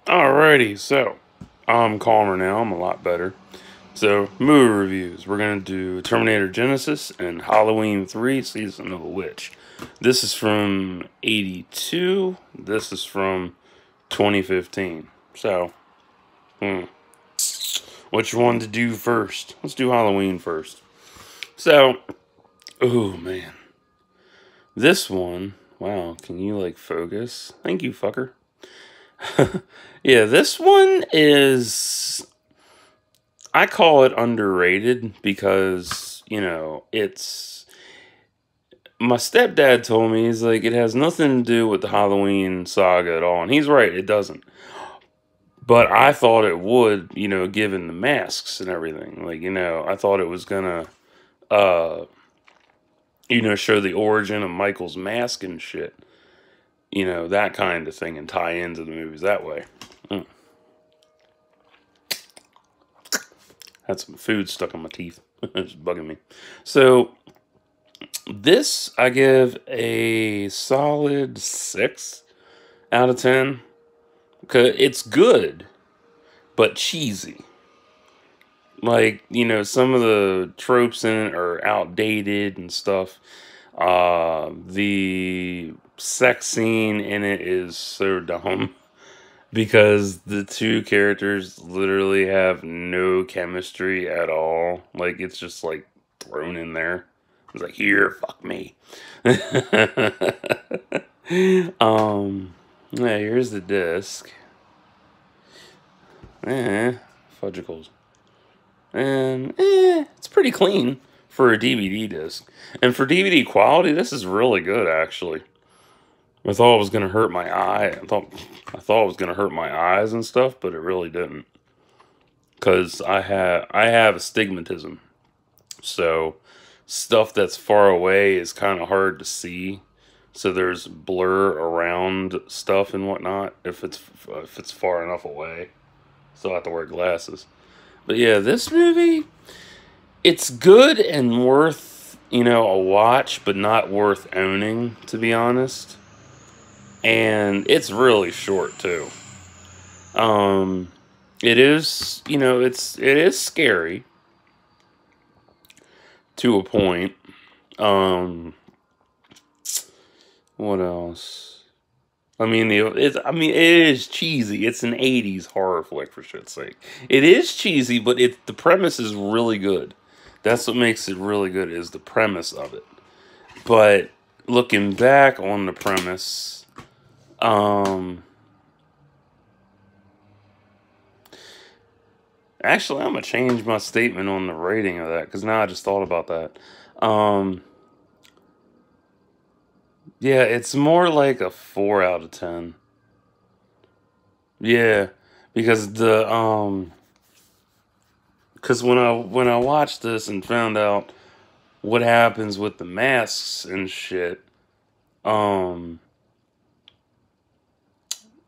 Alrighty, so I'm calmer now. I'm a lot better. So, movie reviews. We're going to do Terminator Genisys and Halloween 3 Season of the Witch. This is from 82. This is from 2015. So, which one to do first? Let's do Halloween first. So, oh man. This one, wow, can you like focus? Thank you, fucker. Yeah, this one is, I call it underrated because, you know, it's, my stepdad told me, he's like, it has nothing to do with the Halloween saga at all. And he's right, it doesn't. But I thought it would, you know, given the masks and everything. Like, you know, I thought it was gonna, you know, show the origin of Michael's mask and shit. You know, that kind of thing and tie into the movies that way. Had some food stuck in my teeth. It's bugging me. So, this I give a solid 6 out of 10. Cause it's good, but cheesy. Like, you know, some of the tropes in it are outdated and stuff. The sex scene in it is so dumb. Because the two characters literally have no chemistry at all. Like, it's just, like, thrown in there. It's like, here, fuck me. Yeah, here's the disc. Fudgicles. And, it's pretty clean for a DVD disc. And for DVD quality, this is really good, actually. I thought it was gonna hurt my eye. I thought it was gonna hurt my eyes and stuff, but it really didn't. Cause I have astigmatism, so stuff that's far away is kind of hard to see. So there's blur around stuff and whatnot if it's far enough away. So I have to wear glasses. But yeah, this movie, it's good and worth, you know, a watch, but not worth owning, to be honest. And it's really short too. It is, you know, it is scary to a point. What else? I mean, it is cheesy. It's an '80s horror flick, for shit's sake. It is cheesy, but the premise is really good. That's what makes it really good, is the premise of it. But looking back on the premise, actually, I'm gonna change my statement on the rating of that, because now I just thought about that. Yeah, it's more like a 4 out of 10. Yeah, because because when I watched this and found out what happens with the masks and shit,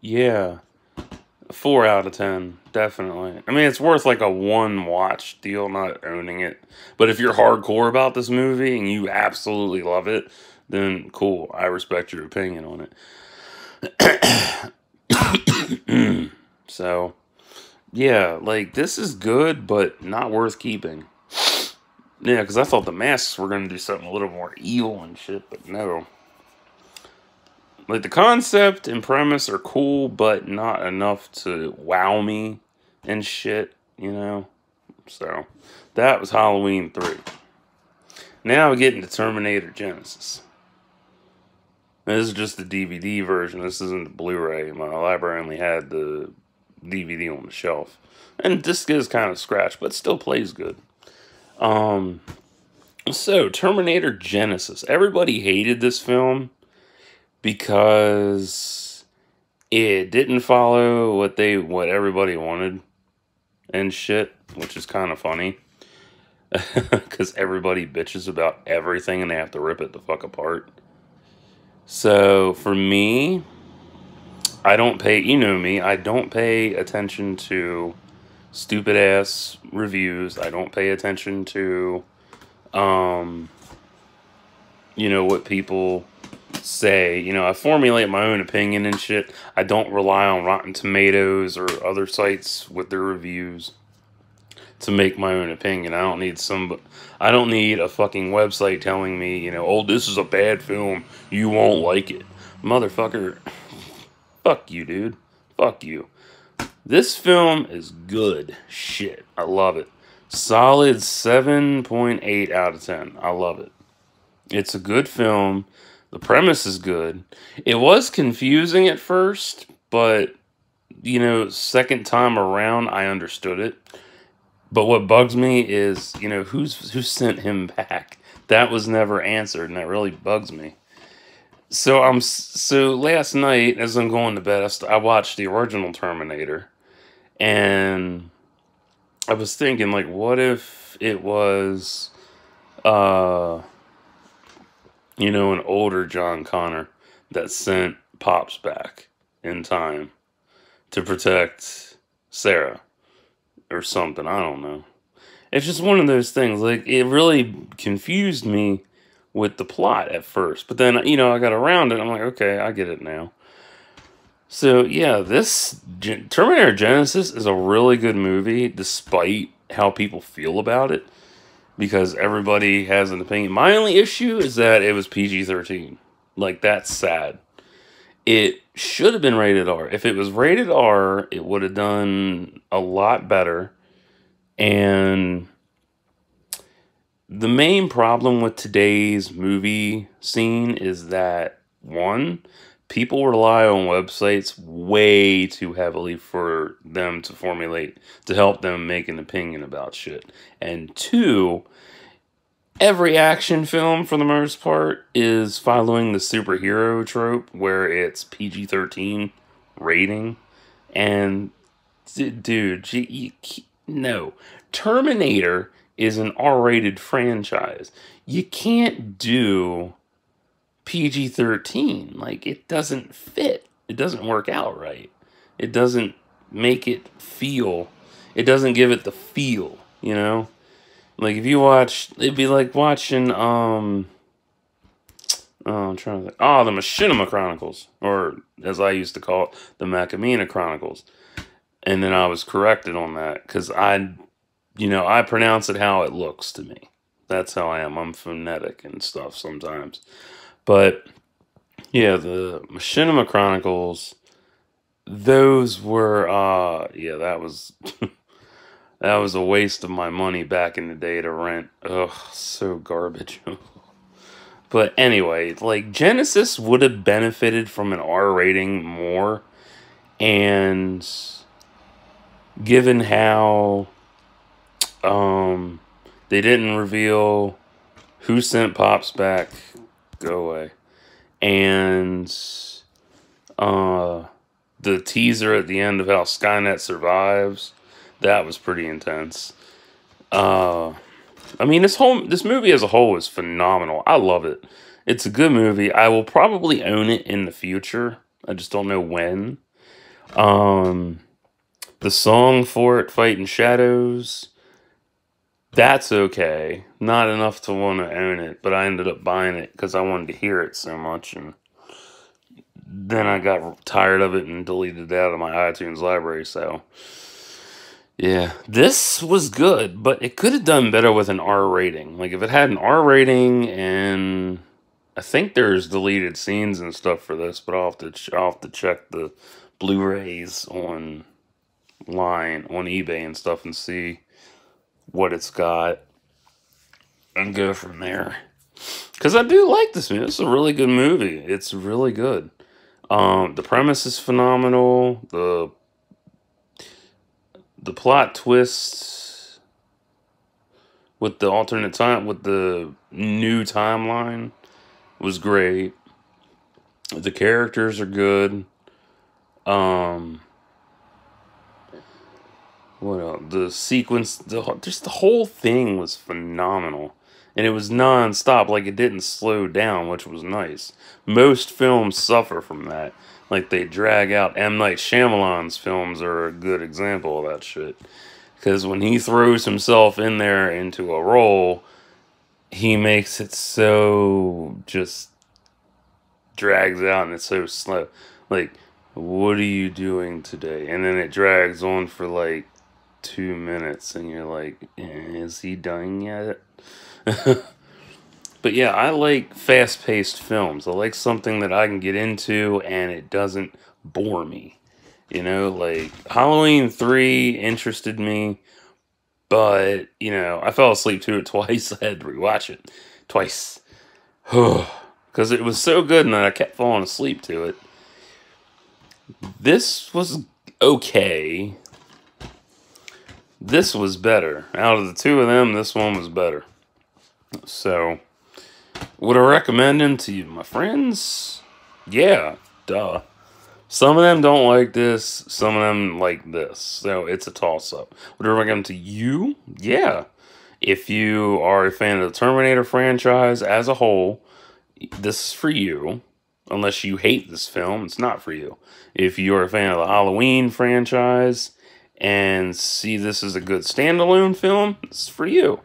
yeah, 4 out of 10, definitely. I mean, it's worth like a one watch deal, not owning it. But if you're hardcore about this movie and you absolutely love it, then cool. I respect your opinion on it. So, yeah, like, this is good, but not worth keeping. Yeah, because I thought the masks were going to do something a little more evil and shit, but no. Like, the concept and premise are cool, but not enough to wow me and shit, you know? So, that was Halloween 3. Now we get into Terminator Genisys. This is just the DVD version. This isn't the Blu-ray. My library only had the DVD on the shelf. And disc is kind of scratched, but still plays good. So, Terminator Genisys. Everybody hated this film because it didn't follow what everybody wanted and shit, which is kind of funny. Because everybody bitches about everything and they have to rip it the fuck apart. So, for me, I don't pay, you know me, I don't pay attention to stupid ass reviews. I don't pay attention to, you know, what people say, you know, I formulate my own opinion and shit. I don't rely on Rotten Tomatoes or other sites with their reviews to make my own opinion. I don't need a fucking website telling me, you know, oh, this is a bad film, you won't like it. Motherfucker, fuck you, dude. Fuck you. This film is good shit. I love it. Solid 7.8 out of 10. I love it. It's a good film. The premise is good. It was confusing at first, but, you know, second time around, I understood it. But what bugs me is, you know, who sent him back? That was never answered, and that really bugs me. So last night, as I'm going to bed, I watched the original Terminator, and I was thinking, like, what if it was, you know, an older John Connor that sent Pops back in time to protect Sarah or something. I don't know. It's just one of those things. Like, it really confused me with the plot at first. But then, you know, I got around it. I'm like, okay, I get it now. So, yeah, this Terminator Genisys is a really good movie, despite how people feel about it. Because everybody has an opinion. My only issue is that it was PG-13. Like, that's sad. It should have been rated R. If it was rated R, it would have done a lot better. And the main problem with today's movie scene is that, one, people rely on websites way too heavily for them to help them make an opinion about shit. And two, every action film, for the most part, is following the superhero trope where it's PG-13 rating. And, dude, no. Terminator is an R-rated franchise. You can't do PG-13. Like, it doesn't fit. It doesn't work out right. It doesn't make it feel. It doesn't give it the feel, you know? Like, if you watch, it'd be like watching, I'm trying to think. Oh, the Machinima Chronicles. Or, as I used to call it, the Macamina Chronicles. And then I was corrected on that, because I pronounce it how it looks to me. That's how I am. I'm phonetic and stuff sometimes. But, yeah, the Machinima Chronicles, those were, yeah, that was... That was a waste of my money back in the day to rent. Ugh, so garbage. But anyway, like, Genisys would have benefited from an R rating more. And given how they didn't reveal who sent Pops back, go away. And the teaser at the end of how Skynet survives, that was pretty intense. I mean, this movie as a whole is phenomenal. I love it. It's a good movie. I will probably own it in the future. I just don't know when. The song for it, Fighting Shadows, that's okay. Not enough to want to own it, but I ended up buying it because I wanted to hear it so much, and then I got tired of it and deleted it out of my iTunes library, so... Yeah, this was good, but it could have done better with an R rating. Like, if it had an R rating, and I think there's deleted scenes and stuff for this, but I'll have to check the Blu-rays online on eBay and stuff and see what it's got and go from there. Because I do like this movie. It's a really good movie. It's really good. The premise is phenomenal. The plot twists with the alternate time, with the new timeline, was great. The characters are good. What else? The sequence, just the whole thing was phenomenal. And it was non-stop, like it didn't slow down, which was nice. Most films suffer from that. Like, they drag out. M. Night Shyamalan's films are a good example of that shit. Because when he throws himself in there into a role, he makes it so just drags out and it's so slow. Like, what are you doing today? And then it drags on for like 2 minutes, and you're like, is he done yet? But yeah, I like fast-paced films. I like something that I can get into and it doesn't bore me. You know, like Halloween 3 interested me, but, you know, I fell asleep to it twice. I had to rewatch it twice. Because it was so good and I kept falling asleep to it. This was okay. This was better. Out of the two of them, this one was better. So, would I recommend them to you, my friends? Yeah, duh. Some of them don't like this, some of them like this. So it's a toss-up. Would I recommend them to you? Yeah. If you are a fan of the Terminator franchise as a whole, this is for you. Unless you hate this film, it's not for you. If you're a fan of the Halloween franchise and see this as a good standalone film, it's for you.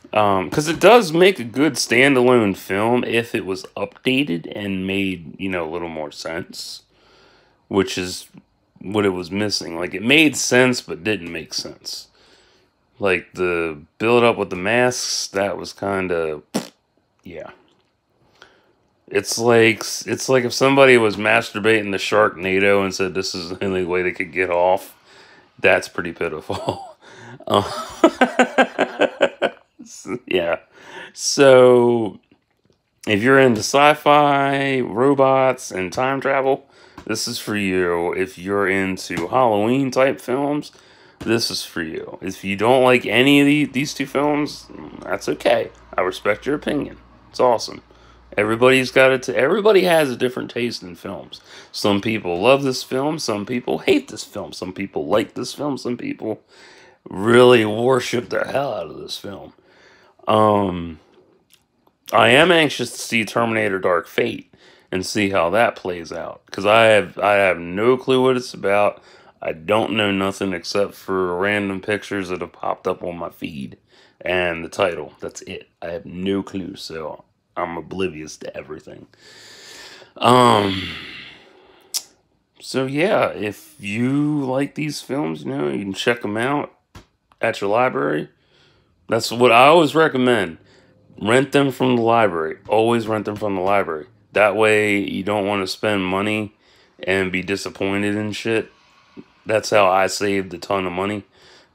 Because it does make a good standalone film if it was updated and made, you know, a little more sense. Which is what it was missing. Like, it made sense, but didn't make sense. Like, the build-up with the masks, that was kind of, yeah. It's like if somebody was masturbating the Sharknado and said this is the only way they could get off. That's pretty pitiful. Yeah. So, if you're into sci-fi, robots, and time travel, this is for you. If you're into Halloween-type films, this is for you. If you don't like any of these two films, that's okay. I respect your opinion. It's awesome. Everybody's got it. Everybody has a different taste in films. Some people love this film. Some people hate this film. Some people like this film. Some people really worship the hell out of this film. I am anxious to see Terminator Dark Fate and see how that plays out. Because I have no clue what it's about. I don't know nothing except for random pictures that have popped up on my feed. And the title. That's it. I have no clue. So I'm oblivious to everything. So yeah, if you like these films, you know, you can check them out at your library. That's what I always recommend. Rent them from the library. Always rent them from the library. That way you don't want to spend money and be disappointed in shit. That's how I saved a ton of money.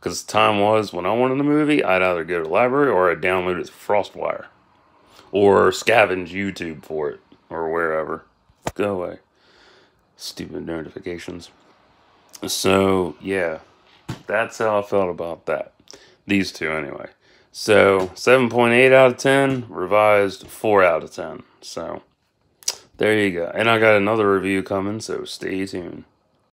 Because the time was, when I wanted a movie, I'd either go to the library or I'd download it through FrostWire. Or scavenge YouTube for it. Or wherever. Go away. Stupid notifications. So, yeah. That's how I felt about that. These two, anyway. So, 7.8 out of 10. Revised 4 out of 10. So, there you go. And I got another review coming, so stay tuned.